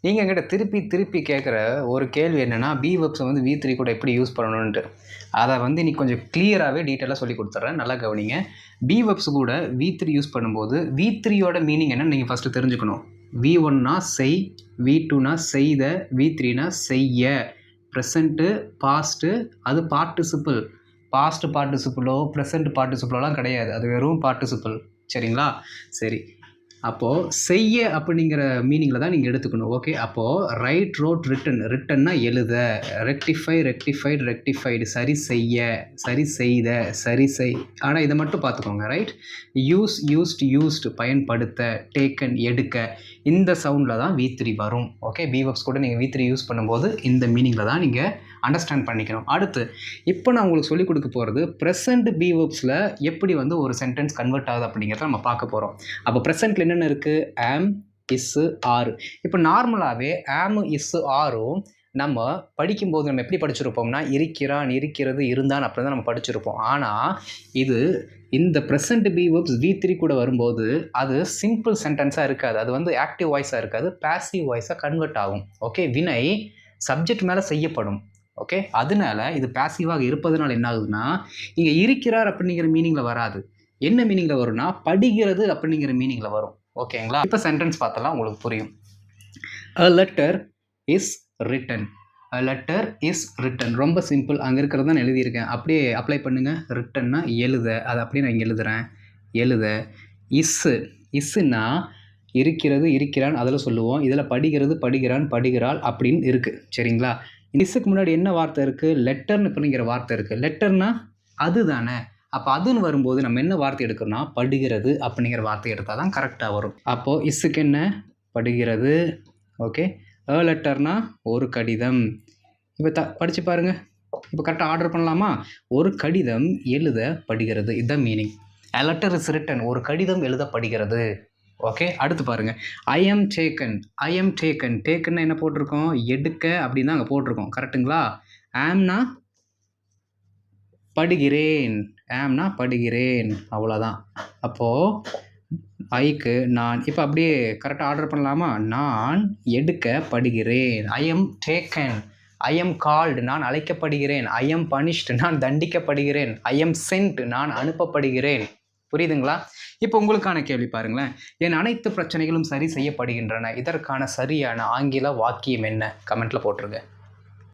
நீங்கள் என்கிட்ட திருப்பி திருப்பி கேட்குற ஒரு கேள்வி என்னென்னா பி வெப்ஸை வந்து V3 கூட எப்படி யூஸ் பண்ணணுன்ட்டு. அதை வந்து நீ கொஞ்சம் கிளியராகவே டீட்டெயிலாக சொல்லி கொடுத்துட்றேன், நல்லா கவனிங்க. பி வெப்ஸ் கூட V3 யூஸ் பண்ணும்போது V3யோட மீனிங் என்னன்னு நீங்கள் ஃபஸ்ட்டு தெரிஞ்சுக்கணும். V1னா செய், V2னா செய்த, V3னா செய்ய. ப்ரெசண்ட்டு, பாஸ்ட்டு, அது பார்ட்டிசிபிள். பாஸ்ட் பார்ட்டிசிபிளோ ப்ரெசண்ட் பார்ட்டிசிபிளோலாம் கிடையாது, அது வெறும் பார்ட்டிசிபிள். சரிங்களா? சரி, அப்போது செய்ய அப்படிங்கிற மீனிங்கில் தான் நீங்கள் எடுத்துக்கணும். ஓகே, அப்போது ரைட், ரோட், ரிட்டன். ரிட்டன்னா எழுத, ரெக்டிஃபை, ரெக்டிஃபைடு, ரெக்டிஃபைடு, சரி செய்ய, சரி செய்த, சரி செய். ஆனால் இதை மட்டும் பார்த்துக்கோங்க. ரைட், யூஸ், யூஸ்டு, யூஸ்டு பயன்படுத்த, டேக்கன் எடுக்க. இந்த சவுண்டில் தான் V3 வரும். ஓகே, பிவப்ஸ் கூட நீங்கள் V3 யூஸ் பண்ணும்போது இந்த மீனிங்கில் தான் நீங்கள் அண்டர்ஸ்டாண்ட் பண்ணிக்கணும். அடுத்து இப்போ நான் உங்களுக்கு சொல்லிக் கொடுக்க போகிறது ப்ரெசண்ட் பிவப்ஸில் எப்படி வந்து ஒரு சென்டென்ஸ் கன்வெர்ட் ஆகுது அப்படிங்கிறத நம்ம பார்க்க போகிறோம். அப்போ ப்ரெசென்ட்டில் என்னென்ன இருக்குது? ஆம், இஸ்ஸு, ஆர். இப்போ நார்மலாகவே ஆம், இஸ்ஸு, ஆரும் நம்ம படிக்கும்போது நம்ம எப்படி படிச்சிருப்போம்னா இருக்கிறான், இருக்கிறது, இருந்தான் அப்படி தான் நம்ம படிச்சிருப்போம். ஆனால் இது இந்த ப்ரெசண்ட் பிவப்ஸ் V3 கூட வரும்போது அது சிம்பிள் சென்டென்ஸாக இருக்காது, அது வந்து ஆக்டிவ் வாய்ஸாக இருக்காது, பேசிவ் வாய்ஸாக கன்வெர்ட் ஆகும். ஓகே, வினை சப்ஜெக்ட் மேலே செய்யப்படும். ஓகே, அதனால இது பேசிவாக இருப்பதனால என்ன ஆகுதுன்னா இங்கே இருக்கிறார் அப்படிங்கிற மீனிங்கில் வராது. என்ன மீனிங்கில் வரும்னா படிக்கிறது அப்படிங்கிற மீனிங்கில் வரும். ஓகேங்களா? இப்போ சென்டென்ஸ் பார்த்தலாம் உங்களுக்கு புரியும். A letter is written. A letter is written. ரொம்ப சிம்பிள், அங்கே இருக்கிறது தான் எழுதியிருக்கேன், அப்படியே அப்ளை பண்ணுங்கள். ரிட்டன்னா எழுத, அதை அப்படியே நான் இங்கே எழுதுகிறேன், எழுத. இஸ்ஸு, இஸ்ஸுன்னா இருக்கிறது, இருக்கிறான், அதில் சொல்லுவோம். இதில் படிக்கிறது, படிக்கிறான், படிக்கிறாள் அப்படின்னு இருக்குது. சரிங்களா? இஸ்ஸுக்கு முன்னாடி என்ன வார்த்தை இருக்குது? லெட்டர்னு அப்படிங்கிற வார்த்தை இருக்குது. லெட்டர்னா அது தானே. அப்போ அதுன்னு வரும்போது நம்ம என்ன வார்த்தை எடுக்கணும்னா படுகிறது அப்படிங்கிற வார்த்தை எடுத்தால் தான் கரெக்டாக வரும். அப்போது இஸ்ஸுக்கு என்ன? படுகிறது. ஓகே, அ லெட்டர்னா ஒரு கடிதம். இப்போ படித்து பாருங்கள். இப்போ கரெக்டாக ஆர்டர் பண்ணலாமா? ஒரு கடிதம் எழுதப்படுகிறது, இதுதான் meaning. A letter is written. ஒரு கடிதம் எழுதப்படுகிறது. ஓகே, அடுத்து பாருங்கள். I am taken. I am taken. டேக்கன்னா என்ன போட்டிருக்கோம்? எடுக்க அப்படின்னு தான் அங்கே போட்டிருக்கோம். கரெக்டுங்களா? ஆம்னா படுகிறேன், ஆம்னா படுகிறேன், அவ்வளோதான். அப்போது ஐக்கு நான். இப்போ அப்படியே கரெக்டாக ஆர்டர் பண்ணலாமா? நான் எடுக்கப்படுகிறேன். I am taken. I am called, நான் அழைக்கப்படுகிறேன். ஐ எம் பனிஷ்டு, நான் தண்டிக்கப்படுகிறேன். ஐ எம் சென்ட், நான் அனுப்பப்படுகிறேன். புரியுதுங்களா? இப்போ உங்களுக்கான கேள்வி பாருங்களேன். என் அனைத்து பிரச்சனைகளும் சரி செய்யப்படுகின்றன, இதற்கான சரியான ஆங்கில வாக்கியம் என்ன? கமெண்ட்டில் போட்டுருங்க.